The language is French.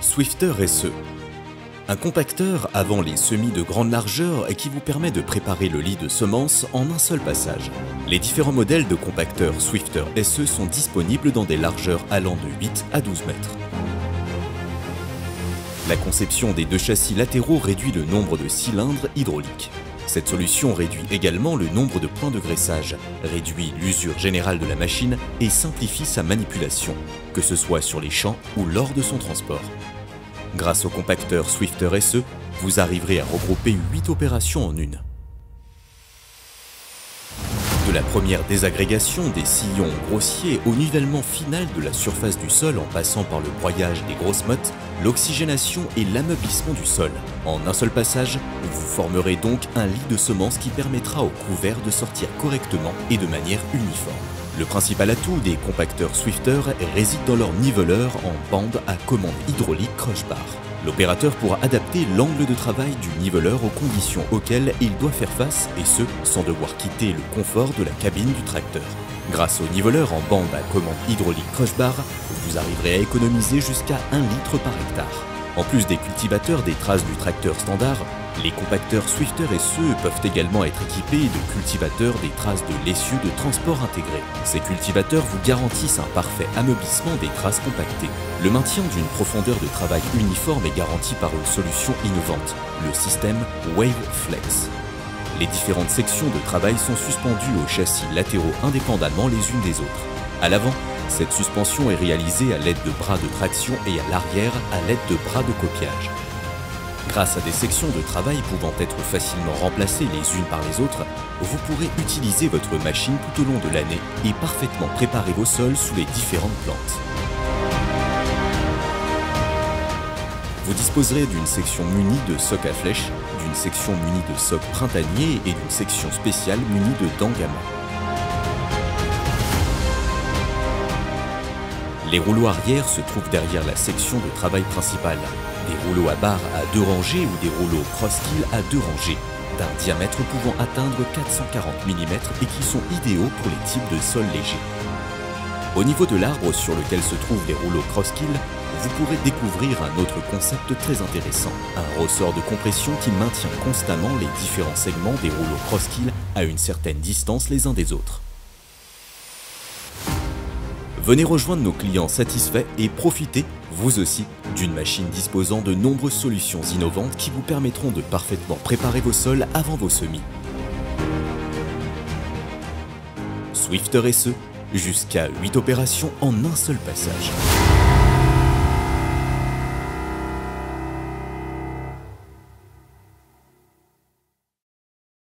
Swifter SE. Un compacteur avant les semis de grande largeur et qui vous permet de préparer le lit de semences en un seul passage. Les différents modèles de compacteurs Swifter SE sont disponibles dans des largeurs allant de 8 à 12 mètres. La conception des deux châssis latéraux réduit le nombre de cylindres hydrauliques. Cette solution réduit également le nombre de points de graissage, réduit l'usure générale de la machine et simplifie sa manipulation, que ce soit sur les champs ou lors de son transport. Grâce au compacteur Swifter SE, vous arriverez à regrouper 8 opérations en une. De la première désagrégation des sillons grossiers au nivellement final de la surface du sol en passant par le broyage des grosses mottes, l'oxygénation et l'ameublissement du sol. En un seul passage, vous formerez donc un lit de semences qui permettra au couvert de sortir correctement et de manière uniforme. Le principal atout des compacteurs Swifter réside dans leur niveleur en bande à commande hydraulique croche-barre. L'opérateur pourra adapter l'angle de travail du niveleur aux conditions auxquelles il doit faire face, et ce, sans devoir quitter le confort de la cabine du tracteur. Grâce au niveleur en bande à commande hydraulique croche-barre, vous arriverez à économiser jusqu'à 1 litre par hectare. En plus des cultivateurs des traces du tracteur standard, les compacteurs Swifter SE peuvent également être équipés de cultivateurs des traces de l'essieu de transport intégré. Ces cultivateurs vous garantissent un parfait ameublissement des traces compactées. Le maintien d'une profondeur de travail uniforme est garanti par une solution innovante, le système WaveFlex. Les différentes sections de travail sont suspendues aux châssis latéraux indépendamment les unes des autres. À l'avant, cette suspension est réalisée à l'aide de bras de traction et à l'arrière à l'aide de bras de copiage. Grâce à des sections de travail pouvant être facilement remplacées les unes par les autres, vous pourrez utiliser votre machine tout au long de l'année et parfaitement préparer vos sols sous les différentes plantes. Vous disposerez d'une section munie de socs à flèches, d'une section munie de socs printaniers et d'une section spéciale munie de dents gamma. Les rouleaux arrière se trouvent derrière la section de travail principale. Des rouleaux à barre à 2 rangées ou des rouleaux cross-kill à 2 rangées, d'un diamètre pouvant atteindre 440 mm et qui sont idéaux pour les types de sols légers. Au niveau de l'arbre sur lequel se trouvent les rouleaux cross-kill, vous pourrez découvrir un autre concept très intéressant, un ressort de compression qui maintient constamment les différents segments des rouleaux cross-kill à une certaine distance les uns des autres. Venez rejoindre nos clients satisfaits et profitez, vous aussi, d'une machine disposant de nombreuses solutions innovantes qui vous permettront de parfaitement préparer vos sols avant vos semis. Swifter SE, jusqu'à 8 opérations en un seul passage.